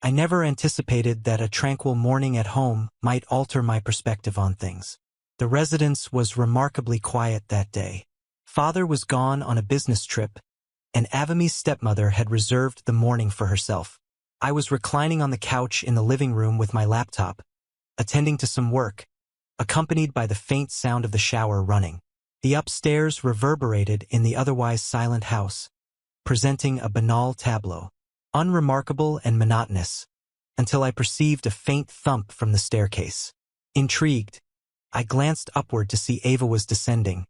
I never anticipated that a tranquil morning at home might alter my perspective on things. The residence was remarkably quiet that day. Father was gone on a business trip, and Avamy's stepmother had reserved the morning for herself. I was reclining on the couch in the living room with my laptop, attending to some work, accompanied by the faint sound of the shower running. The upstairs reverberated in the otherwise silent house, presenting a banal tableau, unremarkable and monotonous, until I perceived a faint thump from the staircase. Intrigued, I glanced upward to see Ava was descending,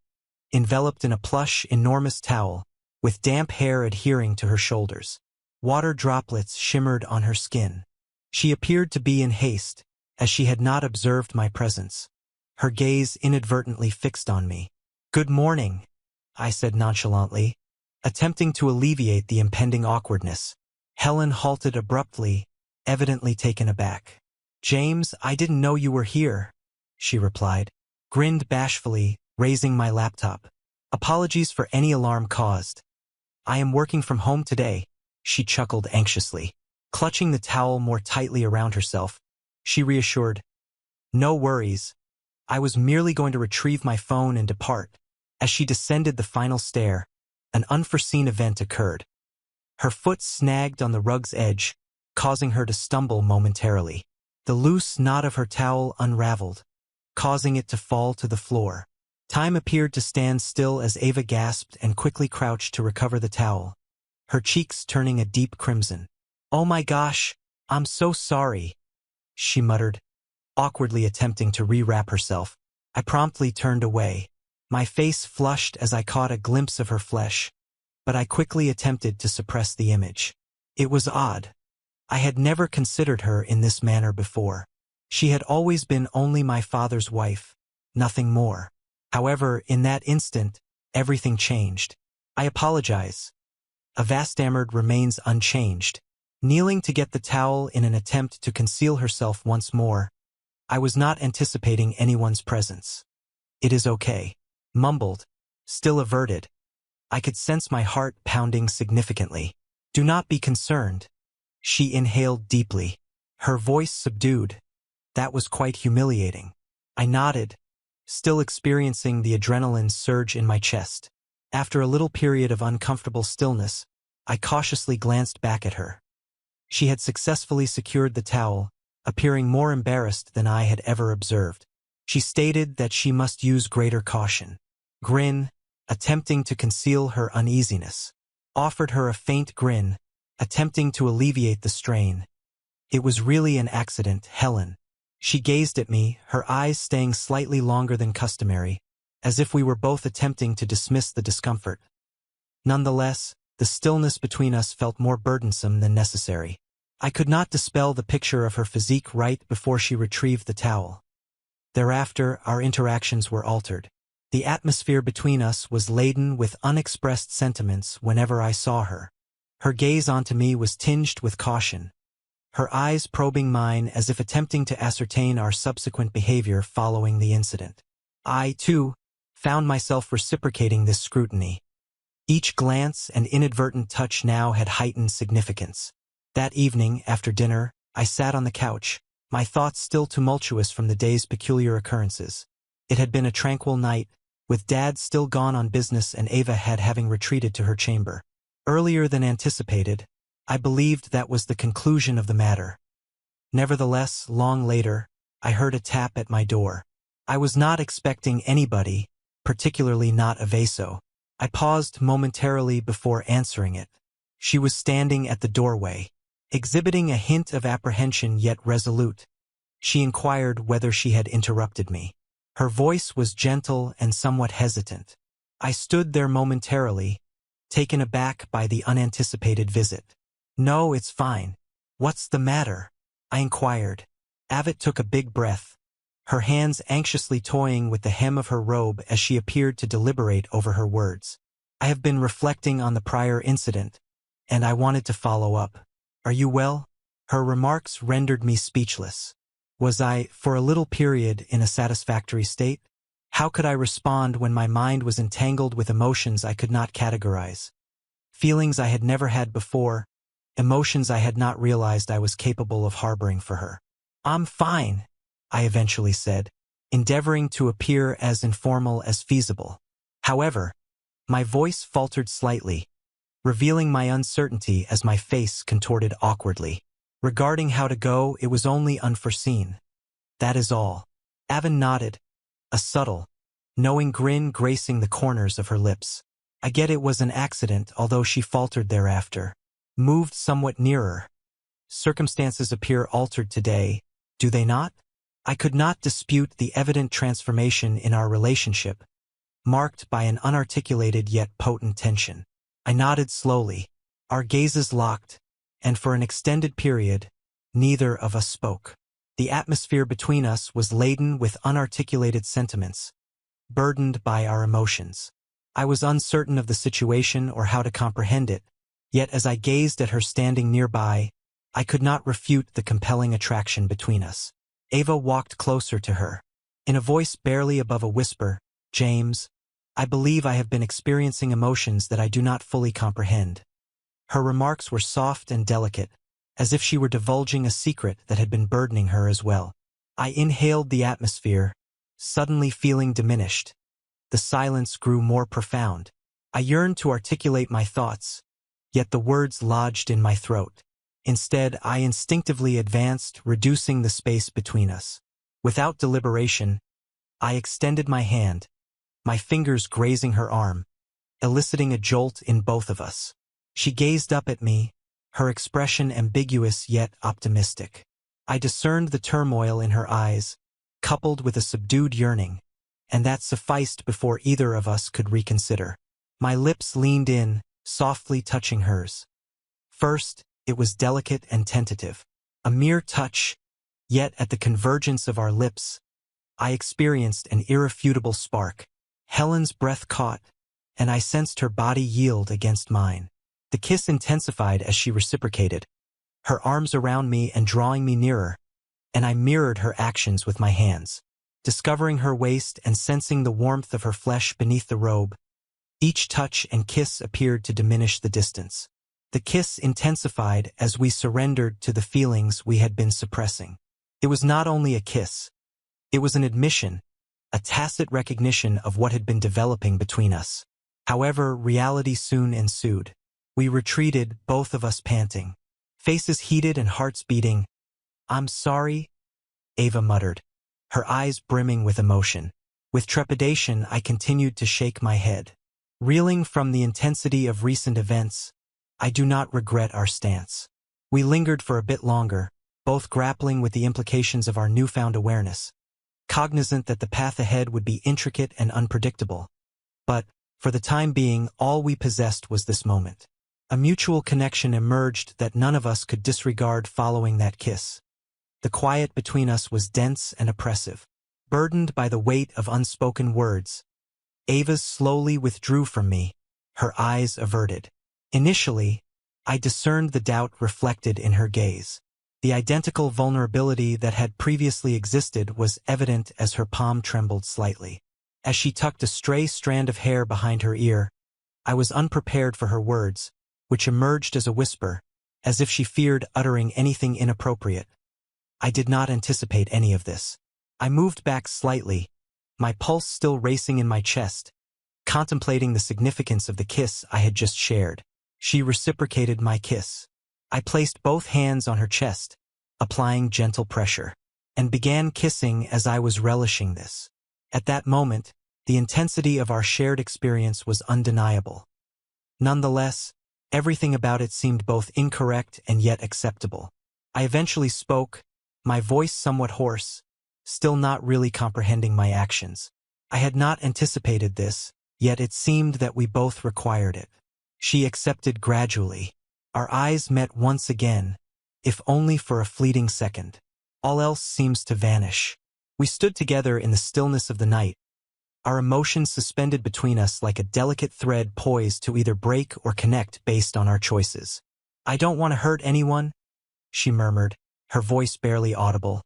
enveloped in a plush, enormous towel, with damp hair adhering to her shoulders. Water droplets shimmered on her skin. She appeared to be in haste, as she had not observed my presence. Her gaze inadvertently fixed on me. "Good morning," I said nonchalantly, attempting to alleviate the impending awkwardness. Helen halted abruptly, evidently taken aback. "James, I didn't know you were here," she replied, grinned bashfully, raising my laptop. "Apologies for any alarm caused. I am working from home today," she chuckled anxiously. Clutching the towel more tightly around herself, she reassured, "No worries. I was merely going to retrieve my phone and depart." As she descended the final stair, an unforeseen event occurred. Her foot snagged on the rug's edge, causing her to stumble momentarily. The loose knot of her towel unraveled, causing it to fall to the floor. Time appeared to stand still as Ava gasped and quickly crouched to recover the towel, her cheeks turning a deep crimson. "Oh my gosh, I'm so sorry," she muttered, awkwardly attempting to rewrap herself. I promptly turned away. My face flushed as I caught a glimpse of her flesh, but I quickly attempted to suppress the image. It was odd. I had never considered her in this manner before. She had always been only my father's wife, nothing more. However, in that instant, everything changed. "I apologize." Ava stammered remains unchanged, kneeling to get the towel in an attempt to conceal herself once more. I was not anticipating anyone's presence. "It is okay," mumbled, still averted. I could sense my heart pounding significantly. "Do not be concerned." She inhaled deeply, her voice subdued. That was quite humiliating. I nodded, still experiencing the adrenaline surge in my chest. After a little period of uncomfortable stillness, I cautiously glanced back at her. She had successfully secured the towel, appearing more embarrassed than I had ever observed. She stated that she must use greater caution. Grin, attempting to conceal her uneasiness. Offered her a faint grin, attempting to alleviate the strain. "It was really an accident, Helen." She gazed at me, her eyes staying slightly longer than customary, as if we were both attempting to dismiss the discomfort. Nonetheless, the stillness between us felt more burdensome than necessary. I could not dispel the picture of her physique right before she retrieved the towel. Thereafter, our interactions were altered. The atmosphere between us was laden with unexpressed sentiments whenever I saw her. Her gaze onto me was tinged with caution, her eyes probing mine as if attempting to ascertain our subsequent behavior following the incident. I, too, found myself reciprocating this scrutiny. Each glance and inadvertent touch now had heightened significance. That evening, after dinner, I sat on the couch, my thoughts still tumultuous from the day's peculiar occurrences. It had been a tranquil night, with Dad still gone on business and Ava having retreated to her chamber. Earlier than anticipated, I believed that was the conclusion of the matter. Nevertheless, long later, I heard a tap at my door. I was not expecting anybody, particularly not Avaso. I paused momentarily before answering it. She was standing at the doorway, exhibiting a hint of apprehension yet resolute. She inquired whether she had interrupted me. Her voice was gentle and somewhat hesitant. I stood there momentarily, taken aback by the unanticipated visit. "No, it's fine. What's the matter?" I inquired. Avit took a big breath, her hands anxiously toying with the hem of her robe as she appeared to deliberate over her words. "I have been reflecting on the prior incident, and I wanted to follow up. Are you well?" Her remarks rendered me speechless. Was I, for a little period, in a satisfactory state? How could I respond when my mind was entangled with emotions I could not categorize? Feelings I had never had before, emotions I had not realized I was capable of harboring for her. "I'm fine," I eventually said, endeavoring to appear as informal as feasible. However, my voice faltered slightly, revealing my uncertainty as my face contorted awkwardly. Regarding how to go, it was only unforeseen. That is all. Avon nodded, a subtle, knowing grin gracing the corners of her lips. I get it was an accident, although she faltered thereafter. Moved somewhat nearer. Circumstances appear altered today, do they not? I could not dispute the evident transformation in our relationship, marked by an unarticulated yet potent tension. I nodded slowly. Our gazes locked, and for an extended period, neither of us spoke. The atmosphere between us was laden with unarticulated sentiments, burdened by our emotions. I was uncertain of the situation or how to comprehend it, yet as I gazed at her standing nearby, I could not refute the compelling attraction between us. Ava walked closer to her. In a voice barely above a whisper, "James, I believe I have been experiencing emotions that I do not fully comprehend." Her remarks were soft and delicate, as if she were divulging a secret that had been burdening her as well. I inhaled the atmosphere, suddenly feeling diminished. The silence grew more profound. I yearned to articulate my thoughts, yet the words lodged in my throat. Instead, I instinctively advanced, reducing the space between us. Without deliberation, I extended my hand, my fingers grazing her arm, eliciting a jolt in both of us. She gazed up at me, her expression ambiguous yet optimistic. I discerned the turmoil in her eyes, coupled with a subdued yearning, and that sufficed before either of us could reconsider. My lips leaned in, softly touching hers. First, it was delicate and tentative, a mere touch, yet at the convergence of our lips, I experienced an irrefutable spark. Helen's breath caught, and I sensed her body yield against mine. The kiss intensified as she reciprocated, her arms around me and drawing me nearer, and I mirrored her actions with my hands. Discovering her waist and sensing the warmth of her flesh beneath the robe, each touch and kiss appeared to diminish the distance. The kiss intensified as we surrendered to the feelings we had been suppressing. It was not only a kiss. It was an admission, a tacit recognition of what had been developing between us. However, reality soon ensued. We retreated, both of us panting, faces heated and hearts beating. "I'm sorry," Ava muttered, her eyes brimming with emotion. With trepidation, I continued to shake my head. Reeling from the intensity of recent events, I do not regret our stance. We lingered for a bit longer, both grappling with the implications of our newfound awareness, cognizant that the path ahead would be intricate and unpredictable. But, for the time being, all we possessed was this moment. A mutual connection emerged that none of us could disregard following that kiss. The quiet between us was dense and oppressive. Burdened by the weight of unspoken words, Ava slowly withdrew from me, her eyes averted. Initially, I discerned the doubt reflected in her gaze. The identical vulnerability that had previously existed was evident as her palm trembled slightly. As she tucked a stray strand of hair behind her ear, I was unprepared for her words, which emerged as a whisper, as if she feared uttering anything inappropriate. I did not anticipate any of this. I moved back slightly, my pulse still racing in my chest, contemplating the significance of the kiss I had just shared. She reciprocated my kiss. I placed both hands on her chest, applying gentle pressure, and began kissing as I was relishing this. At that moment, the intensity of our shared experience was undeniable. Nonetheless, everything about it seemed both incorrect and yet acceptable. I eventually spoke, my voice somewhat hoarse, still not really comprehending my actions. I had not anticipated this, yet it seemed that we both required it. She accepted gradually. Our eyes met once again, if only for a fleeting second. All else seems to vanish. We stood together in the stillness of the night, our emotions suspended between us like a delicate thread poised to either break or connect based on our choices. "I don't want to hurt anyone," she murmured, her voice barely audible.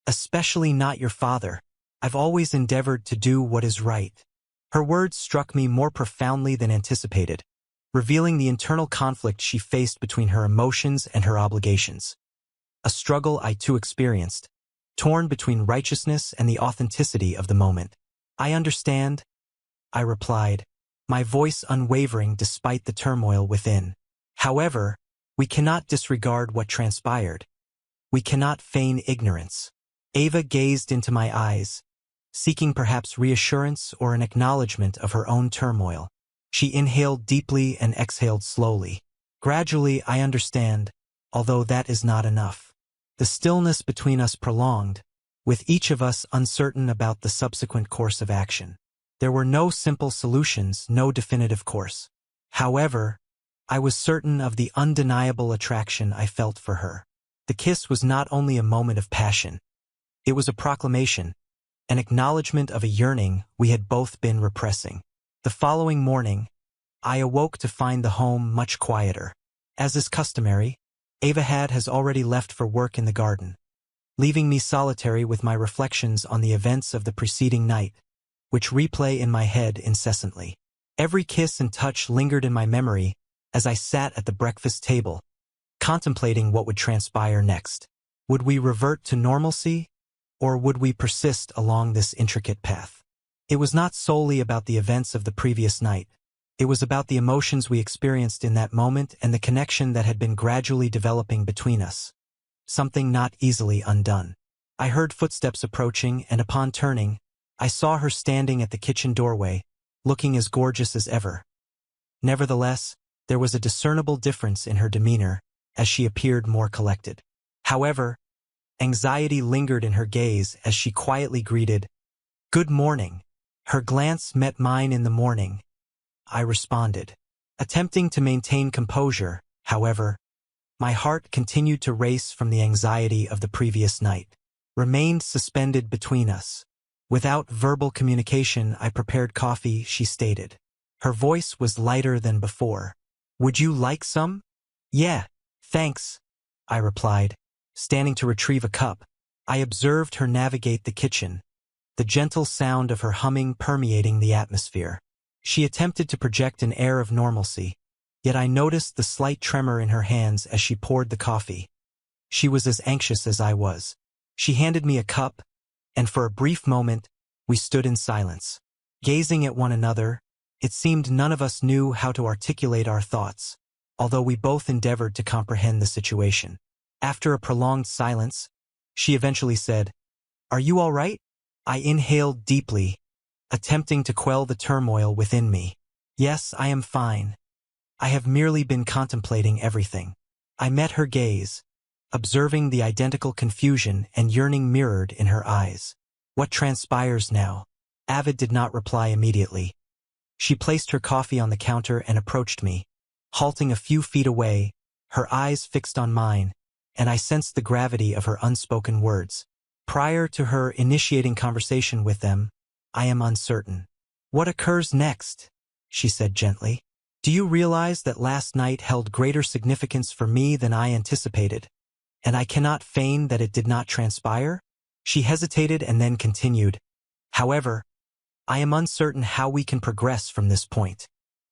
"Especially not your father. I've always endeavored to do what is right." Her words struck me more profoundly than anticipated, revealing the internal conflict she faced between her emotions and her obligations. A struggle I too experienced, torn between righteousness and the authenticity of the moment. "I understand," I replied, my voice unwavering despite the turmoil within. "However, we cannot disregard what transpired. We cannot feign ignorance." Ava gazed into my eyes, seeking perhaps reassurance or an acknowledgement of her own turmoil. She inhaled deeply and exhaled slowly. "Gradually, I understand, although that is not enough." The stillness between us prolonged, with each of us uncertain about the subsequent course of action. There were no simple solutions, no definitive course. However, I was certain of the undeniable attraction I felt for her. The kiss was not only a moment of passion. It was a proclamation, an acknowledgement of a yearning we had both been repressing. The following morning, I awoke to find the home much quieter. As is customary, Ava has already left for work in the garden, leaving me solitary with my reflections on the events of the preceding night, which replay in my head incessantly. Every kiss and touch lingered in my memory as I sat at the breakfast table, contemplating what would transpire next. Would we revert to normalcy, or would we persist along this intricate path? It was not solely about the events of the previous night. It was about the emotions we experienced in that moment and the connection that had been gradually developing between us. Something not easily undone. I heard footsteps approaching, and upon turning, I saw her standing at the kitchen doorway, looking as gorgeous as ever. Nevertheless, there was a discernible difference in her demeanor, as she appeared more collected. However, anxiety lingered in her gaze as she quietly greeted, "Good morning." Her glance met mine. "In the morning," I responded. Attempting to maintain composure, however, my heart continued to race from the anxiety of the previous night, remained suspended between us. Without verbal communication, I prepared coffee, she stated. Her voice was lighter than before. "Would you like some?" "Yeah, thanks," I replied, standing to retrieve a cup. I observed her navigate the kitchen, the gentle sound of her humming permeating the atmosphere. She attempted to project an air of normalcy, yet I noticed the slight tremor in her hands as she poured the coffee. She was as anxious as I was. She handed me a cup, and for a brief moment, we stood in silence. Gazing at one another, it seemed none of us knew how to articulate our thoughts, although we both endeavored to comprehend the situation. After a prolonged silence, she eventually said, "Are you all right?" I inhaled deeply, attempting to quell the turmoil within me. "Yes, I am fine. I have merely been contemplating everything." I met her gaze, observing the identical confusion and yearning mirrored in her eyes. "What transpires now?" Ava did not reply immediately. She placed her coffee on the counter and approached me, halting a few feet away, her eyes fixed on mine, and I sensed the gravity of her unspoken words. Prior to her initiating conversation with them, "I am uncertain." "What occurs next?" she said gently. "Do you realize that last night held greater significance for me than I anticipated, and I cannot feign that it did not transpire?" She hesitated and then continued, "However, I am uncertain how we can progress from this point."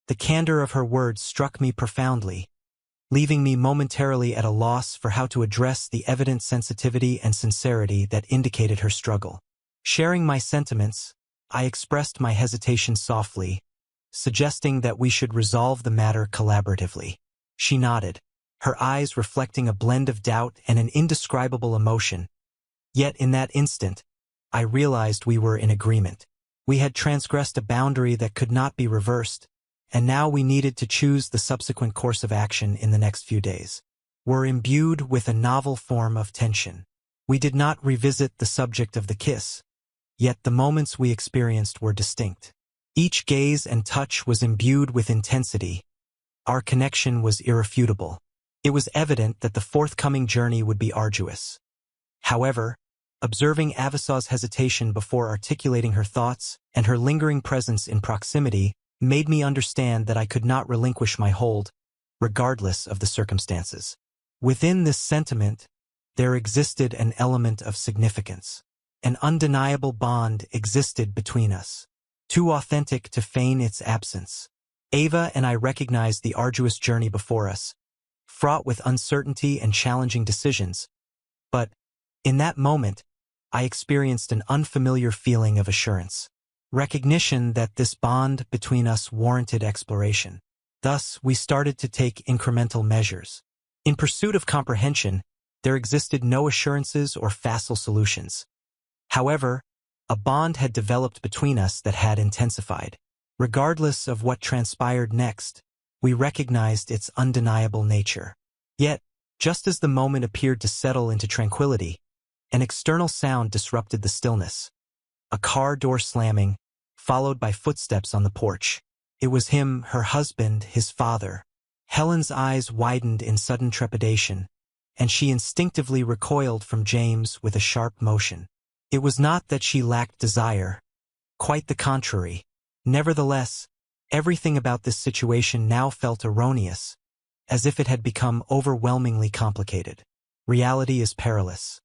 The candor of her words struck me profoundly, leaving me momentarily at a loss for how to address the evident sensitivity and sincerity that indicated her struggle. Sharing my sentiments, I expressed my hesitation softly, suggesting that we should resolve the matter collaboratively. She nodded, her eyes reflecting a blend of doubt and an indescribable emotion. Yet in that instant, I realized we were in agreement. We had transgressed a boundary that could not be reversed, and now we needed to choose the subsequent course of action in the next few days. Were imbued with a novel form of tension. We did not revisit the subject of the kiss, yet the moments we experienced were distinct. Each gaze and touch was imbued with intensity. Our connection was irrefutable. It was evident that the forthcoming journey would be arduous. However, observing Avasaw's hesitation before articulating her thoughts and her lingering presence in proximity made me understand that I could not relinquish my hold, regardless of the circumstances. Within this sentiment, there existed an element of significance. An undeniable bond existed between us, too authentic to feign its absence. Ava and I recognized the arduous journey before us, fraught with uncertainty and challenging decisions. But, in that moment, I experienced an unfamiliar feeling of assurance. Recognition that this bond between us warranted exploration. Thus, we started to take incremental measures. In pursuit of comprehension, there existed no assurances or facile solutions. However, a bond had developed between us that had intensified. Regardless of what transpired next, we recognized its undeniable nature. Yet, just as the moment appeared to settle into tranquility, an external sound disrupted the stillness. A car door slamming, followed by footsteps on the porch. It was him, her husband, his father. Helen's eyes widened in sudden trepidation, and she instinctively recoiled from James with a sharp motion. It was not that she lacked desire. Quite the contrary. Nevertheless, everything about this situation now felt erroneous, as if it had become overwhelmingly complicated. Reality is perilous.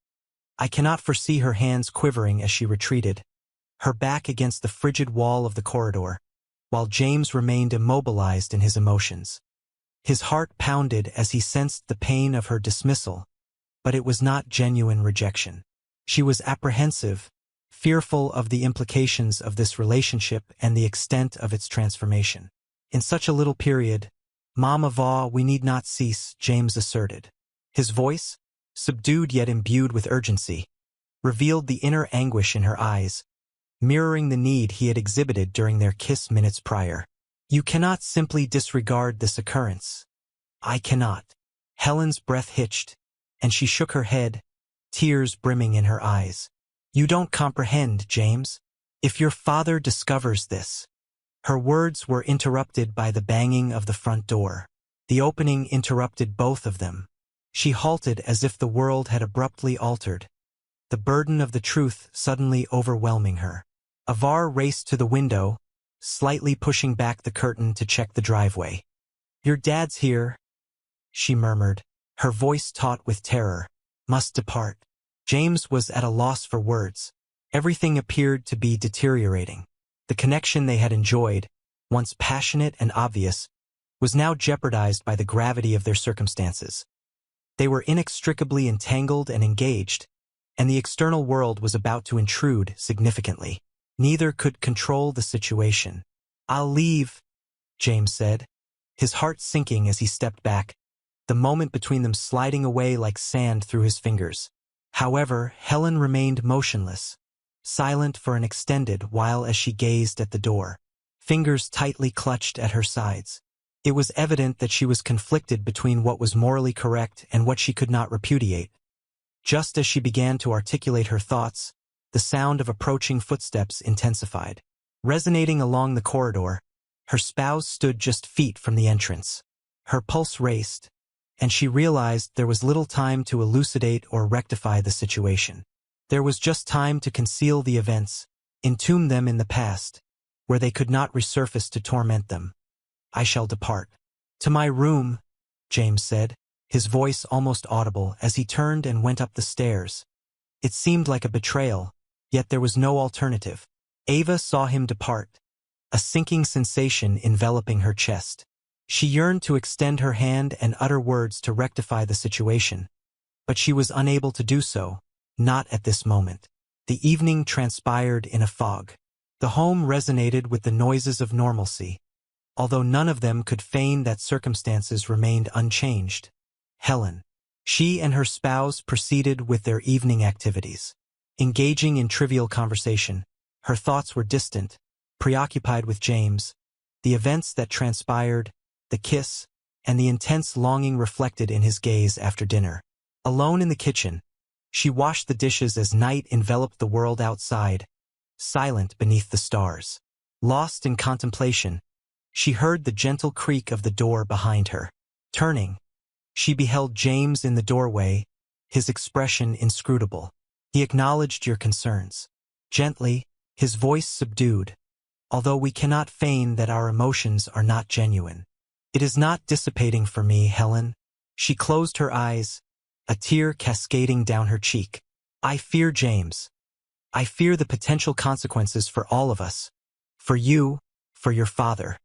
I cannot foresee her hands quivering as she retreated, her back against the frigid wall of the corridor, while James remained immobilized in his emotions. His heart pounded as he sensed the pain of her dismissal, but it was not genuine rejection. She was apprehensive, fearful of the implications of this relationship and the extent of its transformation. In such a little period, Mama Va, we need not cease, James asserted. His voice, subdued yet imbued with urgency, revealed the inner anguish in her eyes, mirroring the need he had exhibited during their kiss minutes prior. You cannot simply disregard this occurrence. I cannot. Helen's breath hitched, and she shook her head, tears brimming in her eyes. You don't comprehend, James. If your father discovers this. Her words were interrupted by the banging of the front door. The opening interrupted both of them. She halted as if the world had abruptly altered, the burden of the truth suddenly overwhelming her. Avar raced to the window, slightly pushing back the curtain to check the driveway. Your dad's here, she murmured, her voice taut with terror. Must depart. James was at a loss for words. Everything appeared to be deteriorating. The connection they had enjoyed, once passionate and obvious, was now jeopardized by the gravity of their circumstances. They were inextricably entangled and engaged, and the external world was about to intrude significantly. Neither could control the situation. I'll leave, James said, his heart sinking as he stepped back, the moment between them sliding away like sand through his fingers. However, Helen remained motionless, silent for an extended while as she gazed at the door, fingers tightly clutched at her sides. It was evident that she was conflicted between what was morally correct and what she could not repudiate. Just as she began to articulate her thoughts, the sound of approaching footsteps intensified. Resonating along the corridor, her spouse stood just feet from the entrance. Her pulse raced, and she realized there was little time to elucidate or rectify the situation. There was just time to conceal the events, entomb them in the past, where they could not resurface to torment them. I shall depart. To my room, James said, his voice almost audible as he turned and went up the stairs. It seemed like a betrayal, yet there was no alternative. Ava saw him depart, a sinking sensation enveloping her chest. She yearned to extend her hand and utter words to rectify the situation, but she was unable to do so, not at this moment. The evening transpired in a fog. The home resonated with the noises of normalcy, although none of them could feign that circumstances remained unchanged. Helen. She and her spouse proceeded with their evening activities. Engaging in trivial conversation, her thoughts were distant, preoccupied with James, the events that transpired, the kiss, and the intense longing reflected in his gaze after dinner. Alone in the kitchen, she washed the dishes as night enveloped the world outside, silent beneath the stars. Lost in contemplation, she heard the gentle creak of the door behind her. Turning, she beheld James in the doorway, his expression inscrutable. He acknowledged your concerns. Gently, his voice subdued, although we cannot feign that our emotions are not genuine. It is not dissipating for me, Helen. She closed her eyes, a tear cascading down her cheek. I fear James. I fear the potential consequences for all of us. For you, for your father.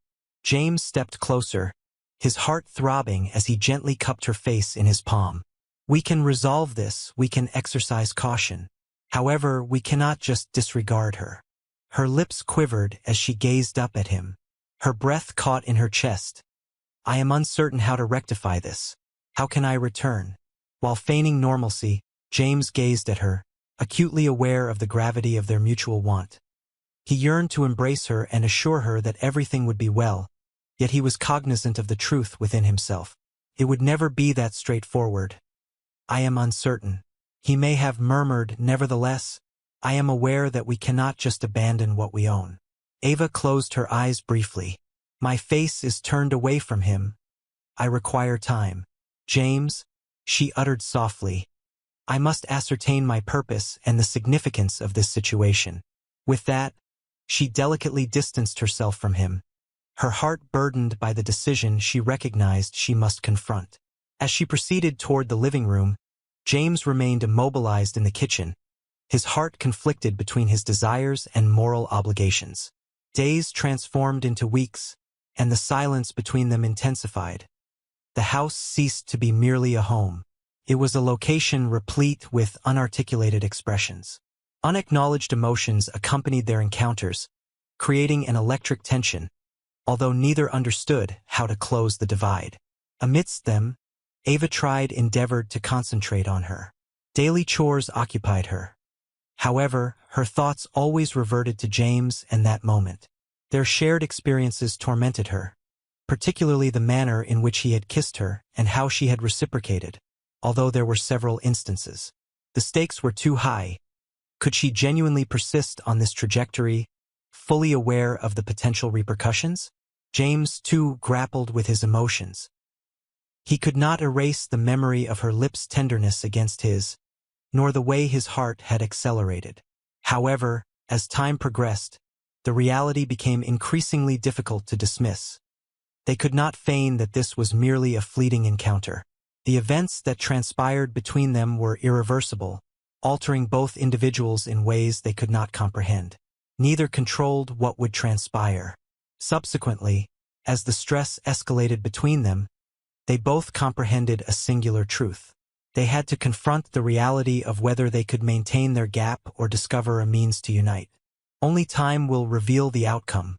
James stepped closer, his heart throbbing as he gently cupped her face in his palm. We can resolve this, we can exercise caution. However, we cannot just disregard her. Her lips quivered as she gazed up at him. Her breath caught in her chest. I am uncertain how to rectify this. How can I return? While feigning normalcy, James gazed at her, acutely aware of the gravity of their mutual want. He yearned to embrace her and assure her that everything would be well, yet he was cognizant of the truth within himself. It would never be that straightforward. I am uncertain. He may have murmured, nevertheless, I am aware that we cannot just abandon what we own. Ava closed her eyes briefly. My face is turned away from him. I require time. James, she uttered softly, I must ascertain my purpose and the significance of this situation. With that, she delicately distanced herself from him, her heart burdened by the decision she recognized she must confront. As she proceeded toward the living room, James remained immobilized in the kitchen, his heart conflicted between his desires and moral obligations. Days transformed into weeks, and the silence between them intensified. The house ceased to be merely a home. It was a location replete with unarticulated expressions. Unacknowledged emotions accompanied their encounters, creating an electric tension, although neither understood how to close the divide. Amidst them, Ava endeavored to concentrate on her. Daily chores occupied her. However, her thoughts always reverted to James and that moment. Their shared experiences tormented her, particularly the manner in which he had kissed her and how she had reciprocated, although there were several instances. The stakes were too high. Could she genuinely persist on this trajectory, fully aware of the potential repercussions? James, too, grappled with his emotions. He could not erase the memory of her lips' tenderness against his, nor the way his heart had accelerated. However, as time progressed, the reality became increasingly difficult to dismiss. They could not feign that this was merely a fleeting encounter. The events that transpired between them were irreversible, altering both individuals in ways they could not comprehend. Neither controlled what would transpire. Subsequently, as the stress escalated between them, they both comprehended a singular truth. They had to confront the reality of whether they could maintain their gap or discover a means to unite. Only time will reveal the outcome,